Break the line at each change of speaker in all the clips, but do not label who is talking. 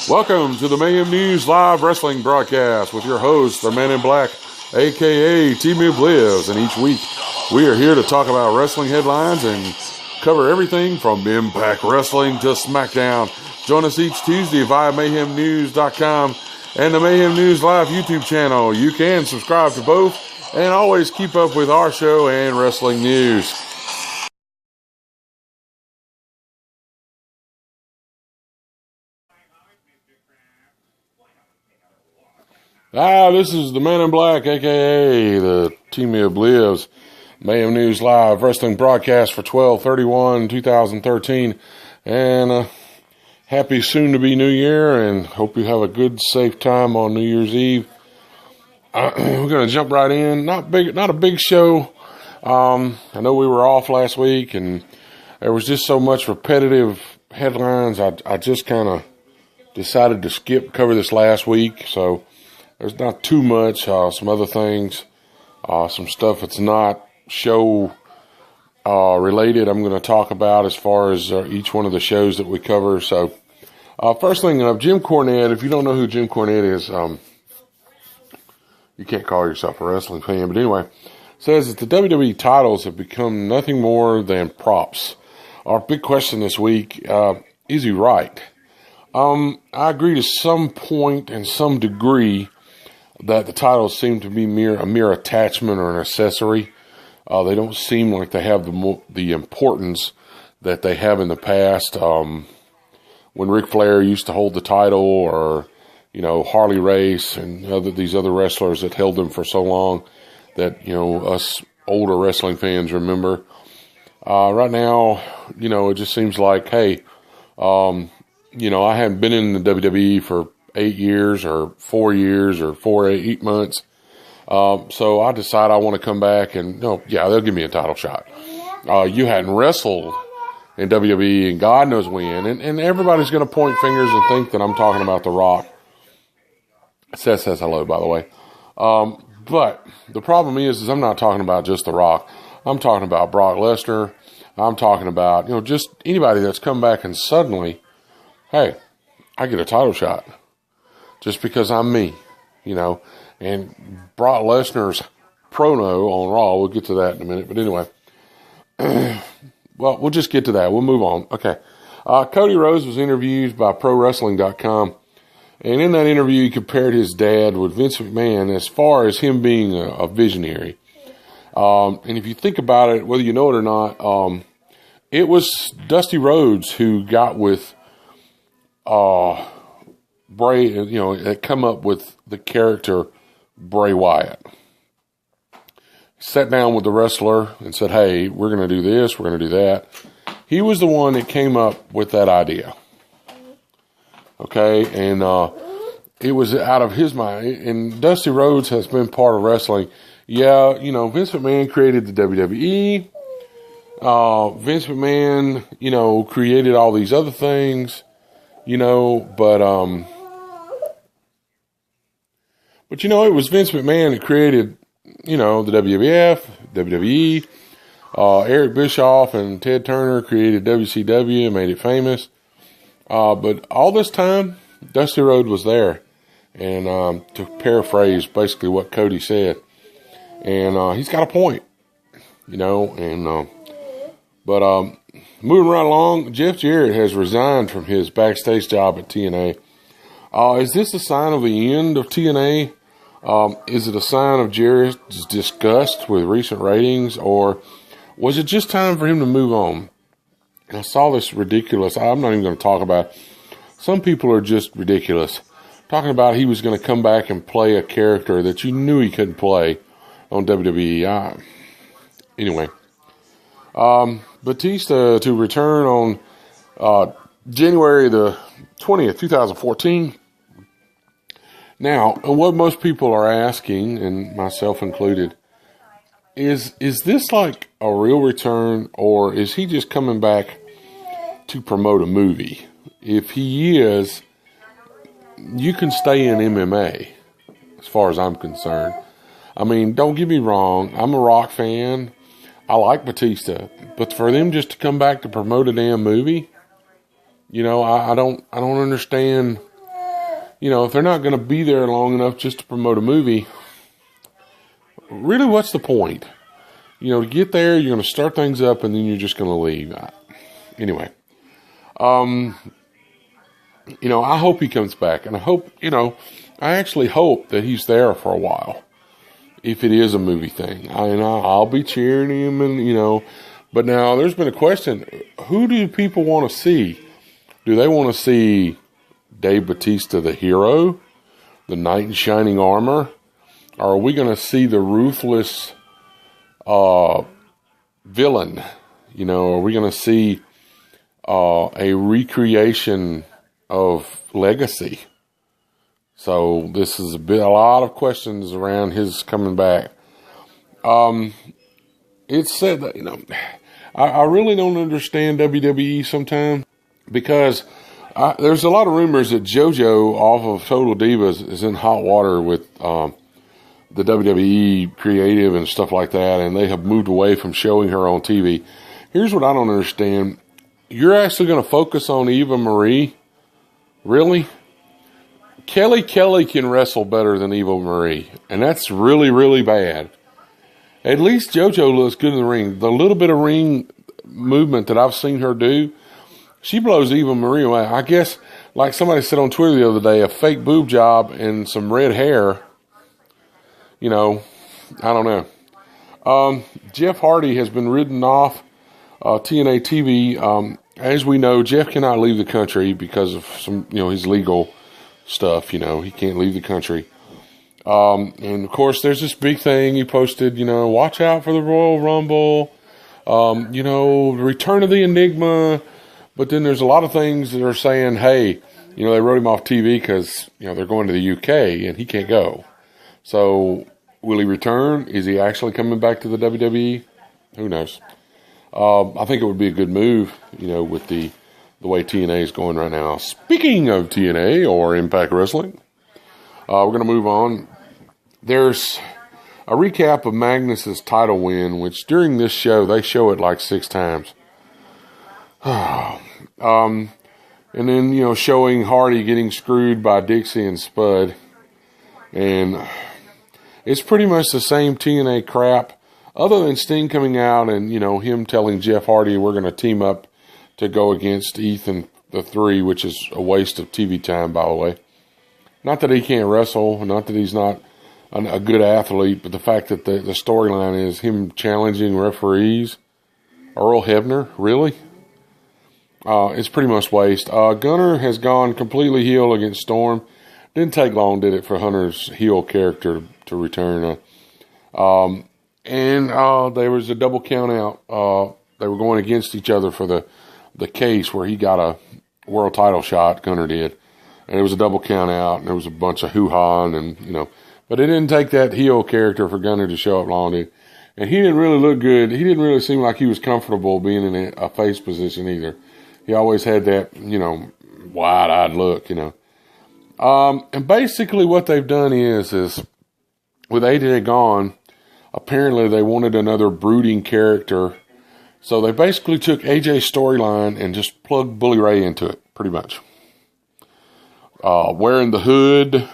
Welcome to the Mayhem News live wrestling broadcast with your host, the Man in Black, a.k.a. T-Mib Lives. And each week, we are here to talk about wrestling headlines and cover everything from Impact Wrestling to SmackDown. Join us each Tuesday via MayhemNews.com and the Mayhem News Live YouTube channel. You can subscribe to both and always keep up with our show and wrestling news. This is the Man in Black, a.k.a. the T-Mib Lives, Mayhem News Live Wrestling Broadcast for 12/31/2013. And happy soon-to-be New Year, and hope you have a good, safe time on New Year's Eve. We're going to jump right in. Not a big show. I know we were off last week, and there was just so much repetitive headlines. I just kind of decided to cover this last week, so there's not too much. Some other things, some stuff that's not show related I'm going to talk about as far as each one of the shows that we cover. So first thing up, Jim Cornette. If you don't know who Jim Cornette is, you can't call yourself a wrestling fan, but anyway, says that the WWE titles have become nothing more than props. Our big question this week, is he right? I agree to some point and some degree that the titles seem to be a mere attachment or an accessory. They don't seem like they have the importance that they have in the past. When Ric Flair used to hold the title, or Harley Race and these other wrestlers that held them for so long that us older wrestling fans remember. Right now, it just seems like, hey, I haven't been in the WWE for 8 years or 4 years or 8 months. So I decide I want to come back and, they'll give me a title shot. You hadn't wrestled in WWE and God knows when. And everybody's going to point fingers and think that I'm talking about The Rock. Seth says hello, by the way. But the problem is I'm not talking about just The Rock. I'm talking about Brock Lesnar. I'm talking about, just anybody that's come back and suddenly, hey, I get a title shot. Just because I'm me, and Brock Lesnar's promo on Raw, we'll get to that in a minute, but anyway, well, we'll just get to that. We'll move on. Okay. Cody Rhodes was interviewed by ProWrestling.com, and in that interview, he compared his dad with Vince McMahon as far as him being a visionary. And if you think about it, whether you know it or not, it was Dusty Rhodes who got with Bray, had come up with the character Bray Wyatt. Sat down with the wrestler and said, hey, we're going to do this, we're going to do that. He was the one that came up with that idea. Okay, and it was out of his mind. And Dusty Rhodes has been part of wrestling. Yeah, Vince McMahon created the WWE. Vince McMahon, created all these other things, but it was Vince McMahon that created, the WWF, WWE. Eric Bischoff and Ted Turner created WCW and made it famous. But all this time, Dusty Rhodes was there. And to paraphrase basically what Cody said. And he's got a point, but moving right along, Jeff Jarrett has resigned from his backstage job at TNA. Is this a sign of the end of TNA? Is it a sign of Jarrett's disgust with recent ratings, or was it just time for him to move on? And I saw this ridiculous, I'm not even going to talk about it. Some people are just ridiculous. Talking about he was going to come back and play a character that you knew he couldn't play on WWE. Anyway. Batista to return on January the 20th, 2014. Now, what most people are asking, and myself included, is this like a real return, or is he just coming back to promote a movie? If he is, you can stay in MMA, as far as I'm concerned. I mean, don't get me wrong, I'm a Rock fan. I like Batista, but for them just to come back to promote a damn movie, I don't understand if they're not going to be there long enough just to promote a movie, really, what's the point? To get there, you're going to start things up, and then you're just going to leave. Anyway, I hope he comes back, and I hope, I actually hope that he's there for a while, if it is a movie thing. I'll be cheering him, and, but now there's been a question, who do people want to see? Do they want to see Dave Bautista, the hero, the knight in shining armor? Or are we going to see the ruthless villain? Are we going to see a recreation of Legacy? So this is a lot of questions around his coming back. It's said that, I really don't understand WWE sometimes, because there's a lot of rumors that JoJo off of Total Divas is in hot water with the WWE creative and stuff like that, and they have moved away from showing her on TV. Here's what I don't understand. You're actually going to focus on Eva Marie? Really? Kelly can wrestle better than Eva Marie, and that's really, really bad. At least JoJo looks good in the ring. The little bit of ring movement that I've seen her do, she blows Eva Marie away. I guess, like somebody said on Twitter the other day, a fake boob job and some red hair, I don't know. Jeff Hardy has been ridden off TNA TV. As we know, Jeff cannot leave the country because of some, his legal stuff. He can't leave the country. And of course, there's this big thing he posted, watch out for the Royal Rumble, the return of the Enigma. But then there's a lot of things that are saying, hey, they wrote him off TV because, they're going to the UK and he can't go. So will he return? Is he actually coming back to the WWE? Who knows? I think it would be a good move, with the way TNA is going right now. Speaking of TNA or Impact Wrestling, we're going to move on. There's a recap of Magnus's title win, which during this show, they show it like 6 times. And then, showing Hardy getting screwed by Dixie and Spud. And it's pretty much the same TNA crap, other than Sting coming out and, him telling Jeff Hardy we're going to team up to go against Ethan the 3, which is a waste of TV time, by the way. Not that he can't wrestle, not that he's not a good athlete, but the fact that the storyline is him challenging referees. Earl Hebner, really? It's pretty much waste. Gunner has gone completely heel against Storm. Didn't take long, did it, for Hunter's heel character to return. And there was a double count out. They were going against each other for the case where he got a world title shot, Gunner did. And it was a double count out, and there was a bunch of hoo-ha, and, but it didn't take that heel character for Gunner to show up long, did. And he didn't really look good. He didn't really seem like he was comfortable being in a face position either. He always had that, wide-eyed look, And basically what they've done is with AJ gone, apparently they wanted another brooding character. So they basically took AJ's storyline and just plugged Bully Ray into it, pretty much. Wearing the hood,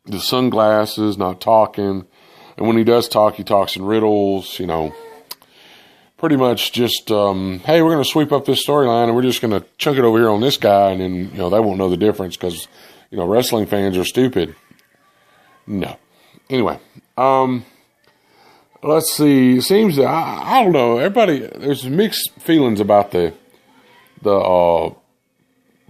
the sunglasses, not talking. And when he does talk, he talks in riddles, pretty much just, hey, we're going to sweep up this storyline and we're just going to chunk it over here on this guy. And then, they won't know the difference because, wrestling fans are stupid. No. Anyway, let's see. It seems that, I don't know, everybody, there's mixed feelings about the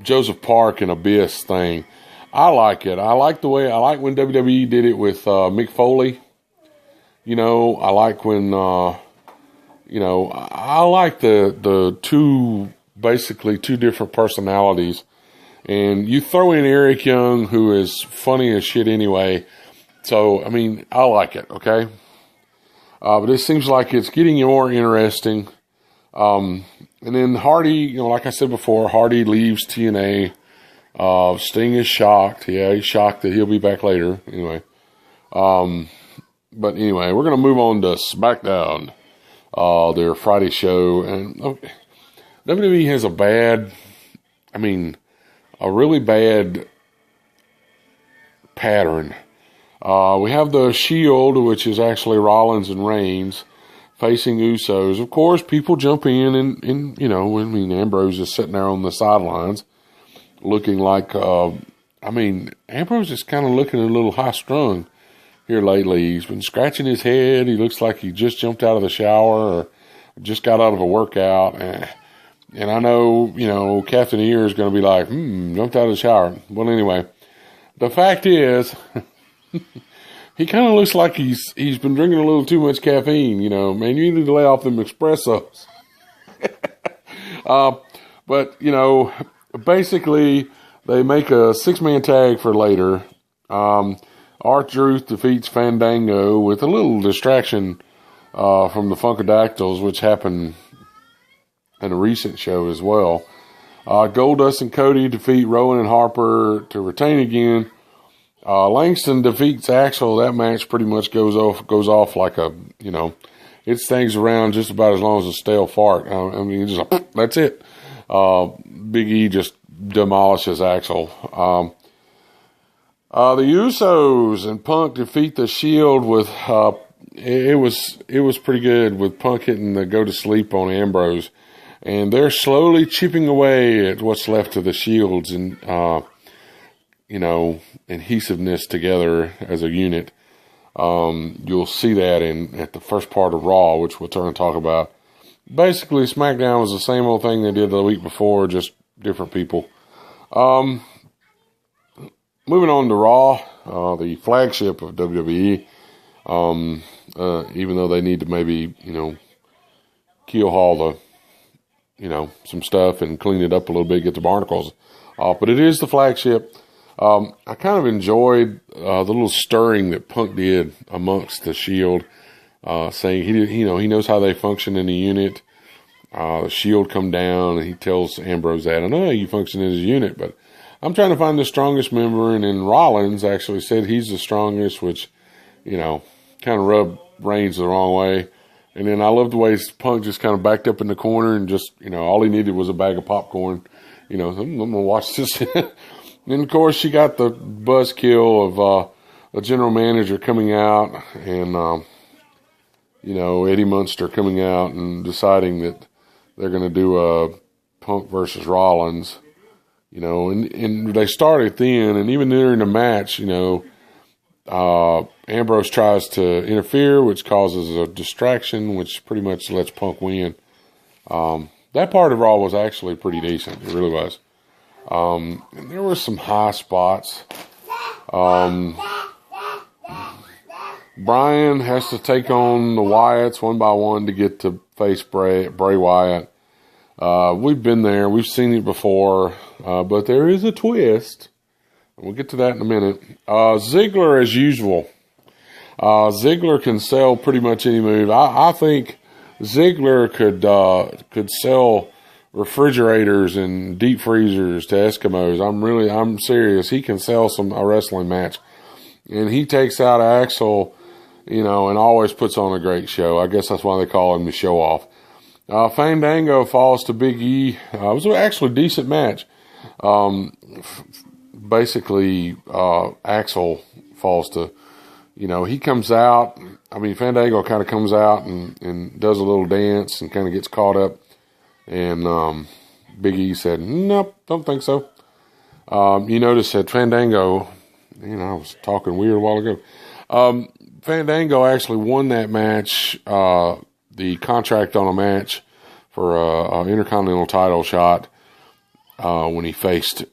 Joseph Park and Abyss thing. I like it. I like when WWE did it with Mick Foley. I like when, I like the two different personalities. And you throw in Eric Young, who is funny as shit anyway. So, I like it, okay? But it seems like it's getting more interesting. And then Hardy, like I said before, Hardy leaves TNA. Sting is shocked. Yeah, he's shocked that he'll be back later. Anyway. But anyway, we're going to move on to SmackDown. Their Friday show. And WWE has a really bad pattern. We have the Shield, which is actually Rollins and Reigns, facing Usos. Of course, people jump in and Ambrose is sitting there on the sidelines looking like, Ambrose is kind of looking a little high-strung here lately. He's been scratching his head. He looks like he just jumped out of the shower or just got out of a workout. And I know, Captain Ear is going to be like, jumped out of the shower. Well, anyway, the fact is, he kind of looks like he's been drinking a little too much caffeine. Man, you need to lay off them espressos. But, basically, they make a 6-man tag for later. R-Truth defeats Fandango with a little distraction from the Funkadactyls, which happened in a recent show as well. Goldust and Cody defeat Rowan and Harper to retain again. Langston defeats Axel. That match pretty much goes off like it stings around just about as long as a stale fart. That's it. Big E just demolishes Axel. The Usos and Punk defeat the Shield with it was pretty good with Punk hitting the go to sleep on Ambrose, and they're slowly chipping away at what's left of the Shields and adhesiveness together as a unit. You'll see that at the first part of Raw, which we'll turn and talk about. Basically, SmackDown was the same old thing they did the week before, just different people. Moving on to Raw, the flagship of WWE. Even though they need to maybe, keel haul some stuff and clean it up a little bit, get the barnacles off. But it is the flagship. I kind of enjoyed the little stirring that Punk did amongst the Shield, saying he knows how they function in the unit. The Shield come down and he tells Ambrose that, I know you function as a unit, but I'm trying to find the strongest member. And then Rollins actually said he's the strongest, which, kind of rubbed Reigns the wrong way. And then I love the way Punk just kind of backed up in the corner and just, all he needed was a bag of popcorn. I'm going to watch this. And, of course, you got the buzzkill of the general manager coming out and, Eddie Munster coming out and deciding that they're going to do a Punk versus Rollins, and they started thin. And even during the match, Ambrose tries to interfere, which causes a distraction, which pretty much lets Punk win. That part of Raw was actually pretty decent. It really was. And there were some high spots. Brian has to take on the Wyatts one by one to get to face Bray Wyatt. We've been there. We've seen it before. But there is a twist. We'll get to that in a minute. Ziggler, as usual. Ziggler can sell pretty much any move. I think Ziggler could sell refrigerators and deep freezers to Eskimos. I'm serious. He can sell a wrestling match. And he takes out Axel, and always puts on a great show. I guess that's why they call him the show off. Fandango falls to Big E. It was actually a decent match. Basically, Axel falls to, he comes out. Fandango kind of comes out and does a little dance and kind of gets caught up. And Big E said, nope, don't think so. You notice that Fandango, I was talking weird a while ago. Fandango actually won that match, the contract on a match for a Intercontinental title shot when he faced, it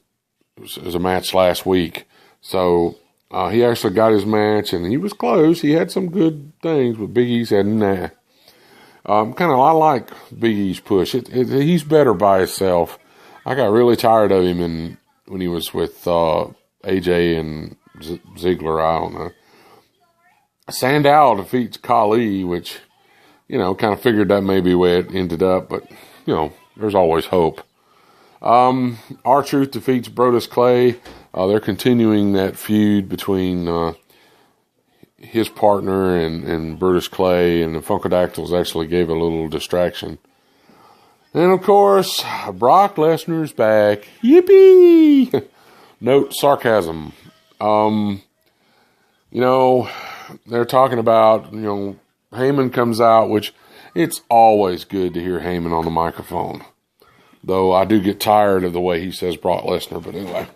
was a match last week. So he actually got his match, and he was close. He had some good things, but Big E said, nah. I like Big E's push. He's better by himself. I got really tired of him when he was with AJ and Ziggler. I don't know. Sandow defeats Khali, which, kind of figured that may be where it ended up, but, there's always hope. R-Truth defeats Brodus Clay. They're continuing that feud between his partner and Brodus Clay, and the Funkadactyls actually gave a little distraction. And, of course, Brock Lesnar's back. Yippee! Note sarcasm. You know, they're talking about, Heyman comes out, which it's always good to hear Heyman on the microphone. Though I do get tired of the way he says Brock Lesnar, but anyway,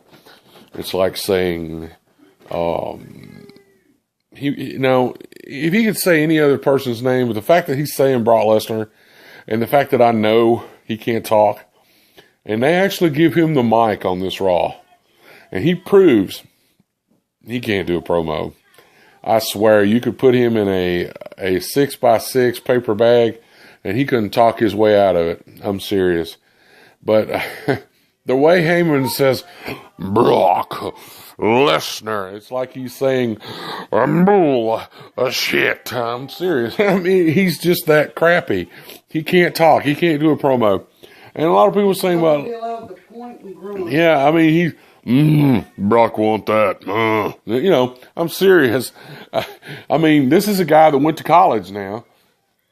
it's like saying, if he could say any other person's name, but the fact that he's saying Brock Lesnar, and the fact that I know he can't talk, and they actually give him the mic on this Raw, and he proves he can't do a promo. I swear, you could put him in a 6x6 paper bag, and he couldn't talk his way out of it. I'm serious. But the way Heyman says, Brock Lesnar, it's like he's saying, bull shit. I'm serious. I mean, he's just that crappy. He can't talk. He can't do a promo. And a lot of people are saying, yeah, I mean, Brock want that. I'm serious. I mean, this is a guy that went to college now.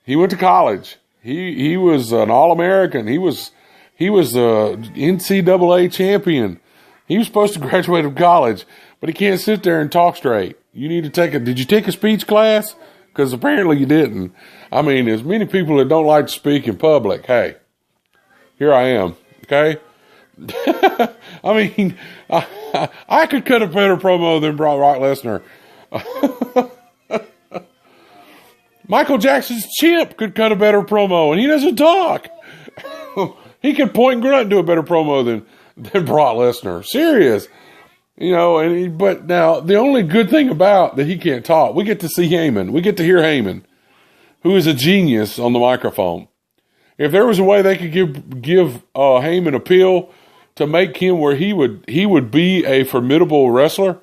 He went to college. He was an All-American. He was the NCAA champion. He was supposed to graduate from college, but he can't sit there and talk straight. You need to did you take a speech class? Because apparently you didn't. I mean, there's many people that don't like to speak in public. Hey, here I am, okay? I mean, I could cut a better promo than Brock Lesnar. Michael Jackson's Chimp could cut a better promo, and he doesn't talk. He could point and grunt and do a better promo than Brock Lesnar. Serious. But now, the only good thing about that he can't talk, we get to see Heyman. We get to hear Heyman, who is a genius on the microphone. If there was a way they could give Heyman a pill to make him where he would be a formidable wrestler,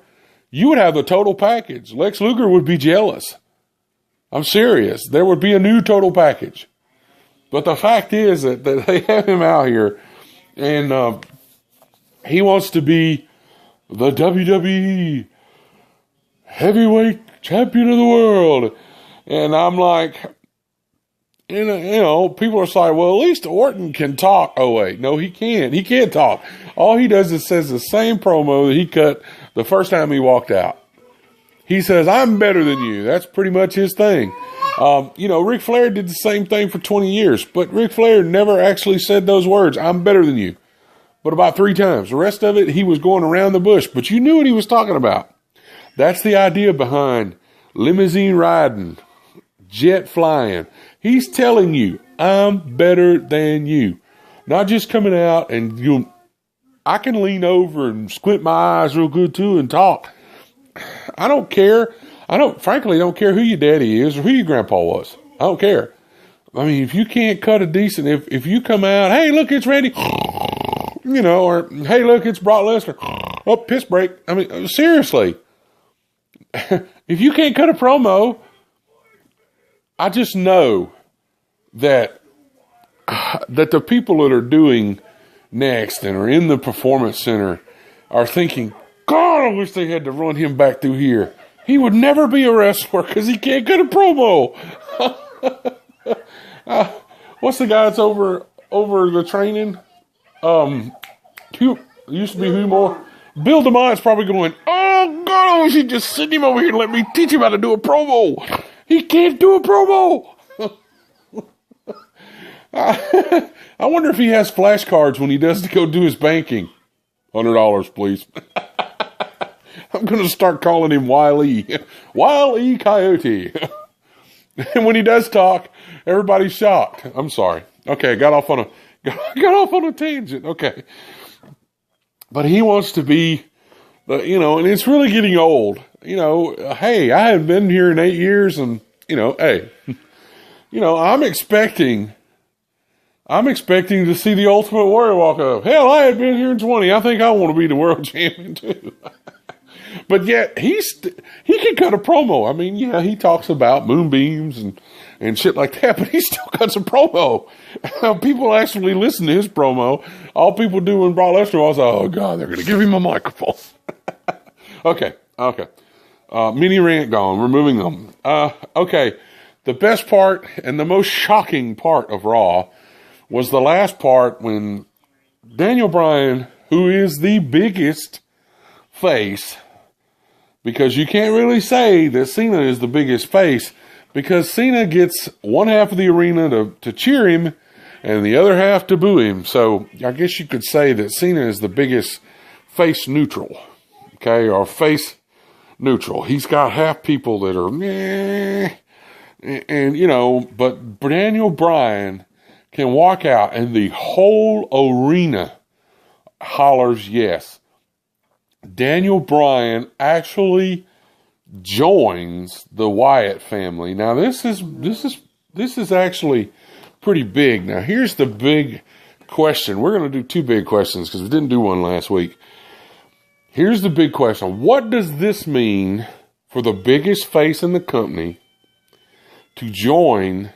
you would have the total package. Lex Luger would be jealous. I'm serious. There would be a new total package. But the fact is that they have him out here, and he wants to be the WWE heavyweight champion of the world. And I'm like, people are like, well, at least Orton can talk. Oh, wait, no, he can't. He can't talk. All he does is says the same promo that he cut the first time he walked out. He says, I'm better than you. That's pretty much his thing. Ric Flair did the same thing for 20 years, but Ric Flair never actually said those words, I'm better than you, but about 3 times. The rest of it, he was going around the bush, but you knew what he was talking about. That's the idea behind limousine riding, jet flying. He's telling you, I'm better than you. Not just coming out and I can lean over and squint my eyes real good too and talk. I don't care. Frankly don't care who your daddy is or who your grandpa was. I don't care. I mean, if you can't cut a decent, if you come out, hey, look, it's Randy, or hey, look, it's Brock Lesnar. Oh, piss break. I mean, seriously. If you can't cut a promo, I just know that the people that are doing next and are in the performance center are thinking, God, I wish they had to run him back through here. He would never be a wrestler because he can't cut a promo. What's the guy that's over the training? Used to be who more? Bill DeMont's probably going, oh, God, I wish he'd just send him over here and let me teach him how to do a promo. He can't do a promo. I wonder if he has flashcards when he does to go do his banking. $100, please. I'm going to start calling him Wile E. Wile E. Coyote. And when he does talk, everybody's shocked. I'm sorry. Okay, got off on a tangent. Okay. But he wants to be, and it's really getting old. Hey, I haven't been here in 8 years, and, hey, I'm expecting to see the Ultimate Warrior walk up. Hell, I had been here in 20. I think I want to be the world champion, too. But yet, he can cut a promo. I mean, yeah, he talks about moonbeams and shit like that, but he still cuts a promo. People actually listen to his promo. All people do when Brock Lesnar was, oh, God, they're going to give him a microphone. Okay. Mini rant gone. We're moving on. Okay. The best part and the most shocking part of Raw was the last part when Daniel Bryan, who is the biggest face because you can't really say that Cena is the biggest face, because Cena gets one half of the arena to cheer him and the other half to boo him. So I guess you could say that Cena is the biggest face neutral, okay, or face neutral. He's got half people that are meh, and you know, but Daniel Bryan can walk out and the whole arena hollers yes. Daniel Bryan actually joins the Wyatt family. Now this is actually pretty big. Now here's the big question. We're going to do two big questions because we didn't do one last week. Here's the big question. What does this mean for the biggest face in the company to join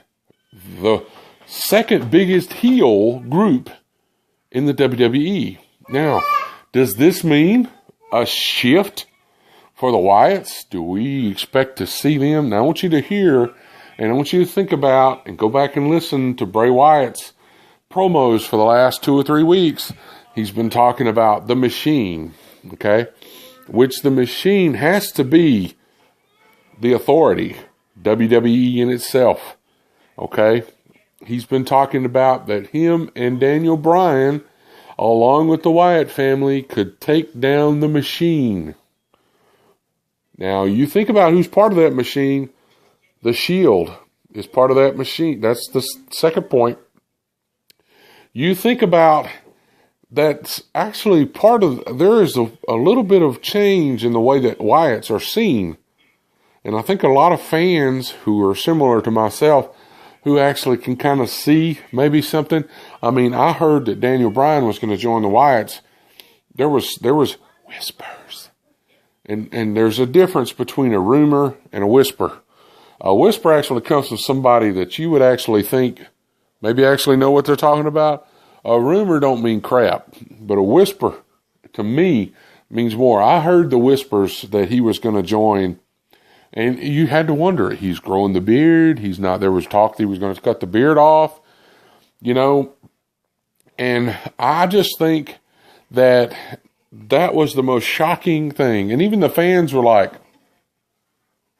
the second biggest heel group in the WWE? Now, does this mean a shift for the Wyatts? Do we expect to see them? Now, I want you to hear, and I want you to think about and go back and listen to Bray Wyatt's promos for the last 2 or 3 weeks. He's been talking about the Machine, okay? Which the Machine has to be the authority, WWE in itself, okay? He's been talking about that him and Daniel Bryan, along with the Wyatt family, could take down the Machine. Now, you think about who's part of that Machine. The Shield is part of that Machine. That's the second point. You think about that's actually part of, there is a little bit of change in the way that Wyatts are seen. And I think a lot of fans who are similar to myself, who actually can kind of see maybe something. I mean, I heard that Daniel Bryan was going to join the Wyatts. There was whispers. And there's a difference between a rumor and a whisper. A whisper actually comes from somebody that you would actually think, maybe actually know what they're talking about. A rumor don't mean crap, but a whisper, to me, means more. I heard the whispers that he was going to join, and you had to wonder, he's growing the beard, he's not, there was talk that he was going to cut the beard off, you know, and I just think that was the most shocking thing. And even the fans were like,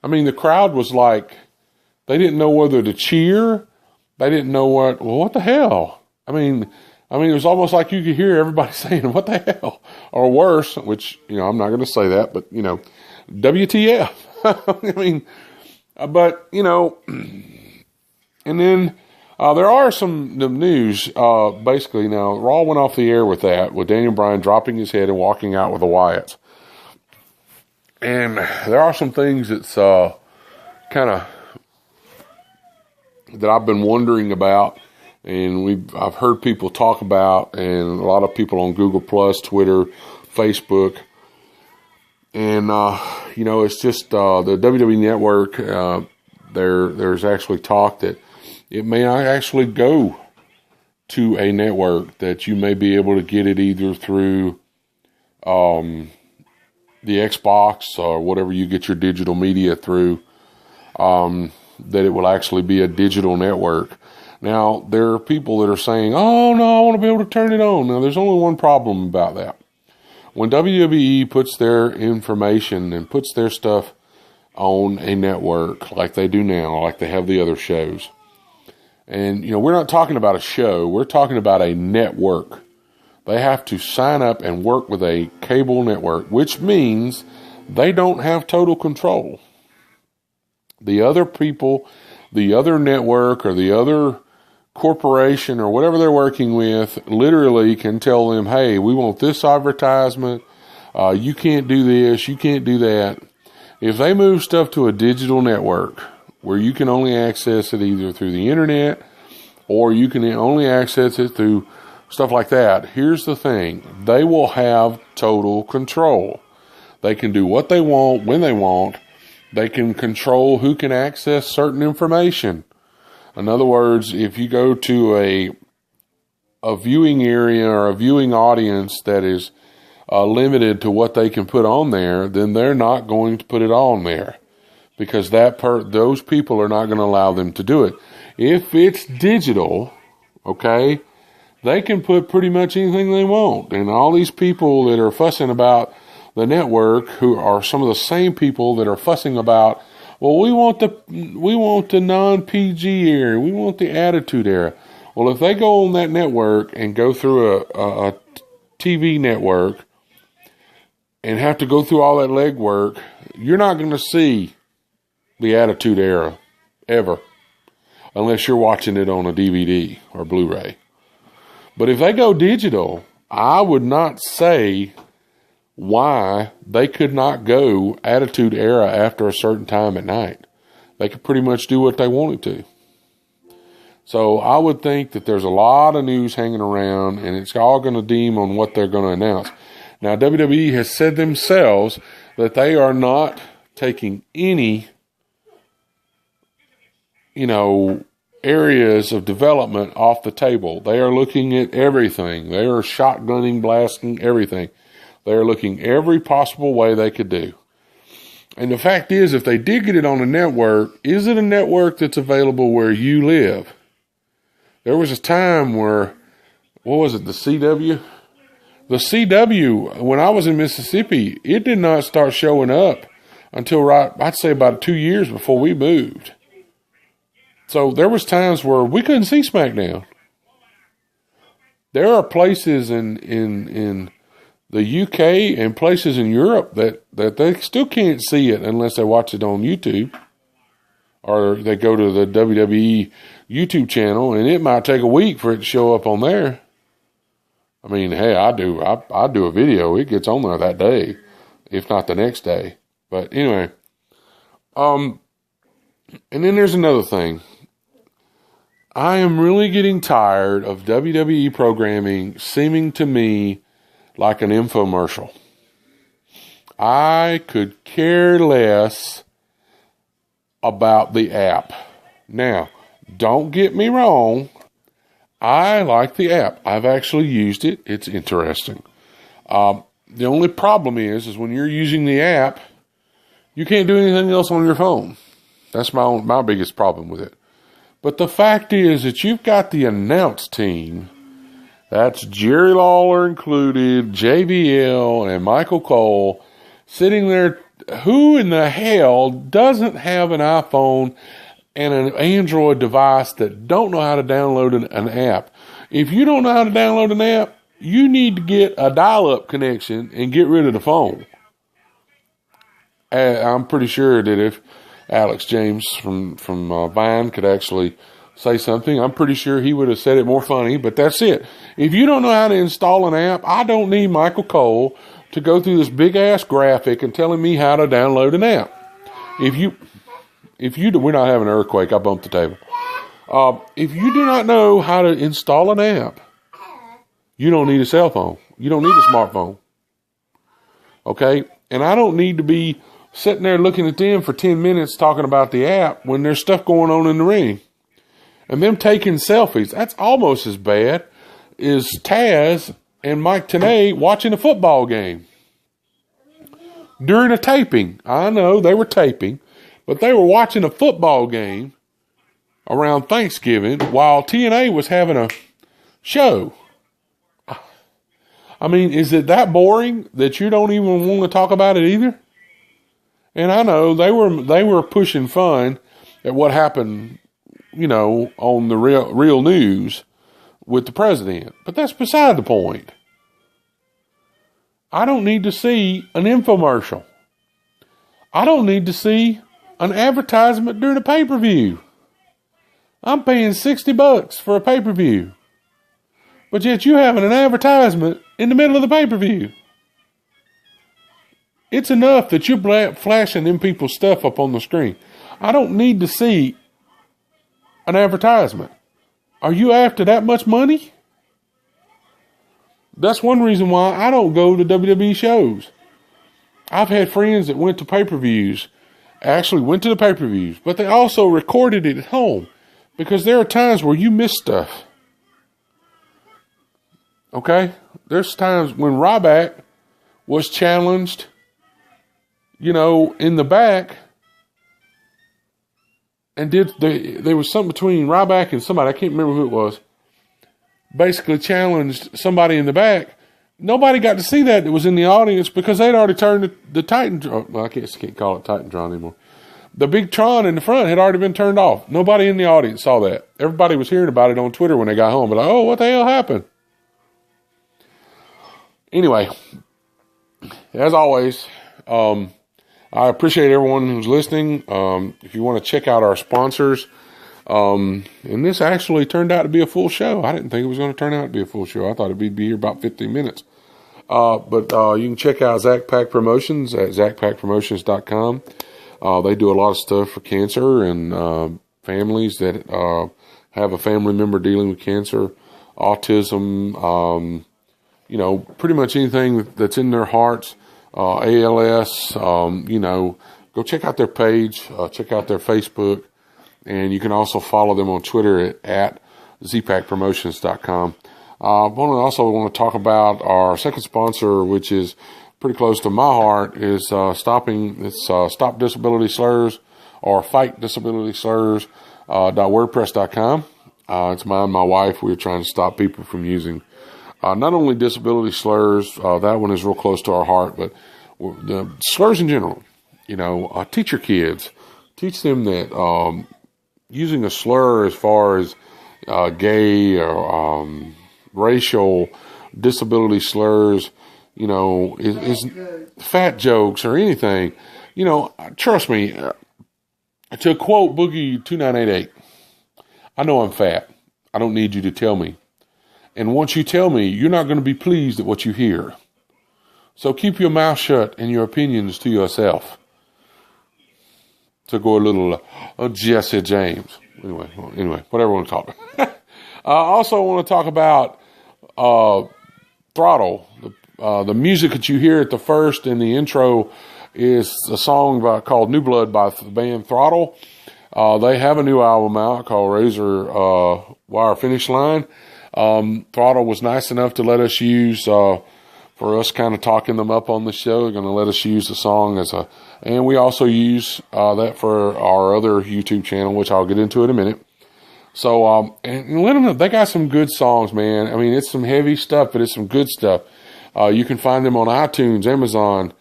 I mean, the crowd was like, they didn't know whether to cheer. They didn't know what the hell? I mean, it was almost like you could hear everybody saying, what the hell? Or worse, which, you know, I'm not going to say that, but, you know, WTF. I mean, but, you know, and then there are some news, basically now, Raw went off the air with that, with Daniel Bryan dropping his head and walking out with the Wyatts. And there are some things that's kind of, that I've been wondering about, and I've heard people talk about, and a lot of people on Google Plus, Twitter, Facebook, and you know, it's just the WWE Network. There's actually talk that it may not actually go to a network, that you may be able to get it either through the Xbox or whatever you get your digital media through. That it will actually be a digital network. Now, there are people that are saying, oh, no, I want to be able to turn it on. Now, there's only one problem about that. When WWE puts their information and puts their stuff on a network like they do now, like they have the other shows, and, you know, we're not talking about a show. We're talking about a network. They have to sign up and work with a cable network, which means they don't have total control. The other people, the other network or the other corporation or whatever they're working with literally can tell them, hey, we want this advertisement. You can't do this. You can't do that. If they move stuff to a digital network where you can only access it either through the internet or you can only access it through stuff like that, here's the thing. They will have total control. They can do what they want when they want. They can control who can access certain information. In other words, if you go to a viewing area or a viewing audience that is limited to what they can put on there, then they're not going to put it on there, because those people are not going to allow them to do it. If it's digital, okay, they can put pretty much anything they want. And all these people that are fussing about the network, who are some of the same people that are fussing about, well, we want the non-PG era, we want the Attitude Era. Well, if they go on that network and go through a TV network and have to go through all that legwork, you're not going to see the Attitude Era ever, unless you're watching it on a DVD or Blu-ray. But if they go digital, I would not say why they could not go Attitude Era after a certain time at night. They could pretty much do what they wanted to. So I would think that there's a lot of news hanging around, and it's all going to deem on what they're going to announce. Now, WWE has said themselves that they are not taking any, areas of development off the table. They are looking at everything. They are shotgunning, blasting everything. They are looking every possible way they could do. And the fact is, if they did get it on a network, is it a network that's available where you live? There was a time where, what was it, the CW? The CW, when I was in Mississippi, it did not start showing up until I'd say about 2 years before we moved. So there was times where we couldn't see SmackDown. There are places in the UK and places in Europe that they still can't see it unless they watch it on YouTube, or they go to the WWE YouTube channel, and it might take a week for it to show up on there. I mean, hey, I do a video. It gets on there that day, if not the next day. But anyway, and then there's another thing. I am really getting tired of WWE programming seeming to me like an infomercial. I could care less about the app. Now, don't get me wrong. I like the app. I've actually used it. It's interesting. The only problem is when you're using the app, you can't do anything else on your phone. That's my biggest problem with it. But the fact is that you've got the announce team. That's Jerry Lawler included, JBL, and Michael Cole sitting there. Who in the hell doesn't have an iPhone and an Android device that don't know how to download an app? If you don't know how to download an app, you need to get a dial-up connection and get rid of the phone. I'm pretty sure that if Alex James from Vine could actually say something, I'm pretty sure he would have said it more funny, but that's it. If you don't know how to install an app, I don't need Michael Cole to go through this big-ass graphic and telling me how to download an app. We're not having an earthquake, I bumped the table. If you do not know how to install an app, you don't need a cell phone. You don't need a smartphone. Okay? And I don't need to be sitting there looking at them for 10 minutes talking about the app when there's stuff going on in the ring. And them taking selfies, that's almost as bad as Taz and Mike Tenay watching a football game. During a taping. I know they were taping, but they were watching a football game around Thanksgiving while TNA was having a show. I mean, is it that boring that you don't even want to talk about it either? And I know they were pushing fun at what happened, on the real news with the president. But that's beside the point. I don't need to see an infomercial. I don't need to see an advertisement during a pay-per-view. I'm paying $60 for a pay-per-view. But yet you having an advertisement in the middle of the pay-per-view. It's enough that you're flashing them people's stuff up on the screen. I don't need to see an advertisement. Are you after that much money? That's one reason why I don't go to WWE shows. I've had friends that went to pay-per-views, actually went to the pay-per-views, but they also recorded it at home because there are times where you miss stuff. Okay? There's times when Ryback was challenged, in the back, and there was something between Ryback and somebody, I can't remember who it was, basically challenged somebody in the back, nobody got to see that was in the audience because they'd already turned the Titan. Well, I can't call it Titantron anymore. The big Tron in the front had already been turned off. Nobody in the audience saw that. Everybody was hearing about it on Twitter when they got home. But like, oh, what the hell happened? Anyway, as always, I appreciate everyone who's listening. If you want to check out our sponsors, and this actually turned out to be a full show. I didn't think it was going to turn out to be a full show. I thought it'd be here about 15 minutes. But you can check out Zach Pack Promotions at ZachPackPromotions.com. They do a lot of stuff for cancer and families that have a family member dealing with cancer, autism, pretty much anything that's in their hearts, ALS, go check out their page, check out their Facebook, and you can also follow them on Twitter at ZPackPromotions.com. I also want to talk about our second sponsor, which is pretty close to my heart, is Stop Disability Slurs, or Fight Disability Slurs, .wordpress.com. It's mine and my wife. We're trying to stop people from using not only disability slurs, that one is real close to our heart, but the slurs in general. Teach your kids. Teach them that using a slur as far as gay or racial disability slurs, is fat jokes or anything. Trust me, to quote Boogie 2988, I know I'm fat. I don't need you to tell me. And once you tell me, you're not going to be pleased at what you hear. So keep your mouth shut and your opinions to yourself. To go a little Jesse James. Anyway, whatever I want to talk about. I also want to talk about Throttle. The music that you hear at the first in the intro is a song called New Blood by the band Throttle. They have a new album out called Razor Wire Finish Line. Throttle was nice enough to let us use, for us kind of talking them up on the show, they're going to let us use the song and we also use that for our other YouTube channel, which I'll get into in a minute. So, and let them know, they got some good songs, man. I mean, it's some heavy stuff, but it's some good stuff. You can find them on iTunes, Amazon,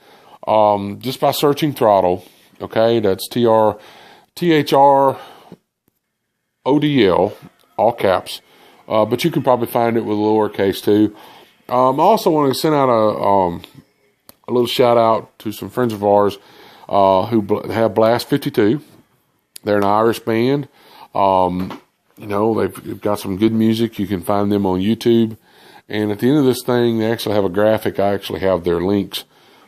just by searching Throttle. Okay, that's THRODL, all caps. But you can probably find it with lowercase too. I also want to send out a little shout out to some friends of ours who have Blast 52. They're an Irish band. They've got some good music. You can find them on YouTube. And at the end of this thing, they actually have a graphic. I actually have their links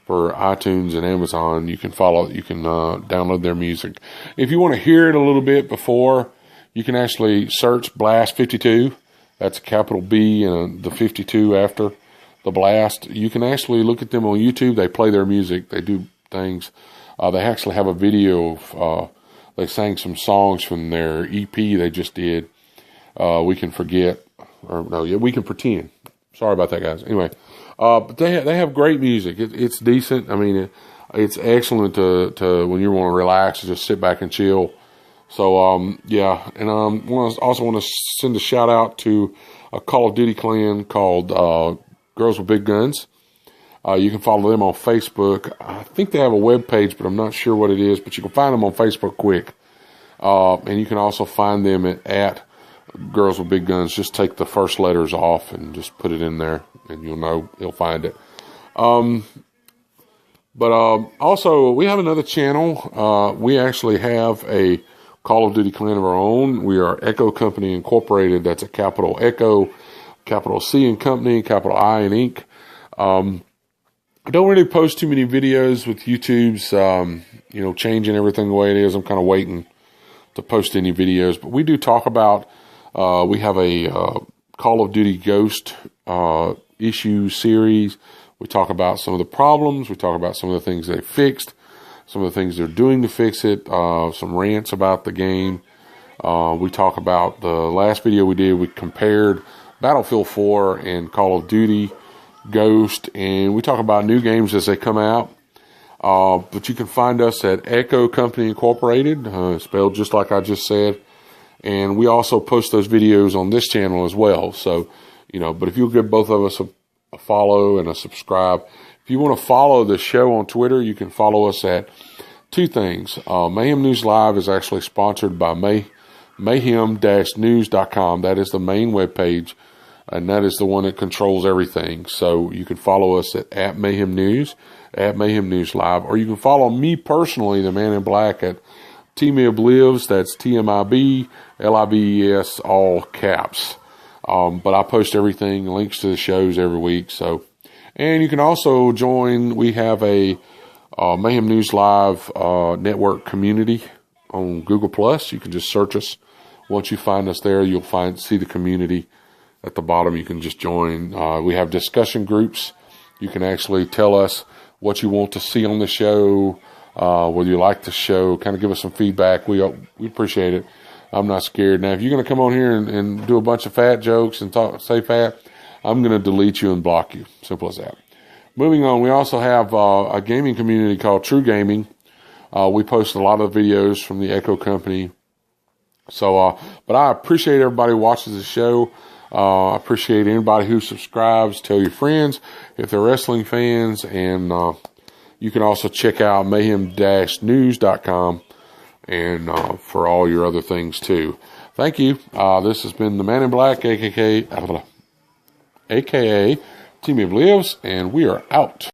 for iTunes and Amazon. You can download their music. If you want to hear it a little bit before, you can actually search Blast 52. That's a capital B and the 52 after the Blast. You can actually look at them on YouTube. They play their music. They do things. They actually have a video of, they sang some songs from their EP they just did. We Can Forget. We Can Pretend. Sorry about that, guys. Anyway, but they have great music. It's decent. I mean, it's excellent to when you want to relax, just sit back and chill. So, and also want to send a shout out to a Call of Duty clan called Girls with Big Guns. You can follow them on Facebook. I think they have a web page, but I'm not sure what it is. But you can find them on Facebook quick. And you can also find them at Girls with Big Guns. Just take the first letters off and just put it in there, and you'll find it. But also, we have another channel. We actually have a Call of Duty clan of our own. We are Echo Company Incorporated. That's a capital Echo, capital C in Company, capital I in Inc. I don't really post too many videos with YouTube's, changing everything the way it is. I'm kind of waiting to post any videos. But we do talk about, we have a Call of Duty Ghost issue series. We talk about some of the problems. We talk about some of the things they fixed, some of the things they're doing to fix it, some rants about the game. We talk about the last video we did. We compared Battlefield 4 and Call of Duty Ghost, and we talk about new games as they come out. But you can find us at Echo Company Incorporated, spelled just like I just said. And we also post those videos on this channel as well. So, but if you'll give both of us a follow and a subscribe. If you want to follow the show on Twitter, you can follow us at two things. Mayhem News Live is actually sponsored by mayhem-news.com. That is the main webpage, and that is the one that controls everything. So you can follow us at Mayhem News, at Mayhem News Live, or you can follow me personally, the Man in Black, at TMIB Lives. That's TMIBLIVES, all caps. But I post everything, links to the shows every week. So, and you can also join. We have a Mayhem News Live network community on Google Plus. You can just search us. Once you find us there, you'll see the community at the bottom. You can just join. We have discussion groups. You can actually tell us what you want to see on the show, whether you like the show. Kind of give us some feedback. We appreciate it. I'm not scared. Now, if you're going to come on here and do a bunch of fat jokes and say fat, I'm going to delete you and block you. Simple as that. Moving on, we also have a gaming community called True Gaming. We post a lot of videos from the Echo Company. So, but I appreciate everybody who watches the show. I appreciate anybody who subscribes. Tell your friends if they're wrestling fans. And you can also check out mayhem-news.com and for all your other things too. Thank you. This has been the Man in Black, aka TMIB Lives, and we are out.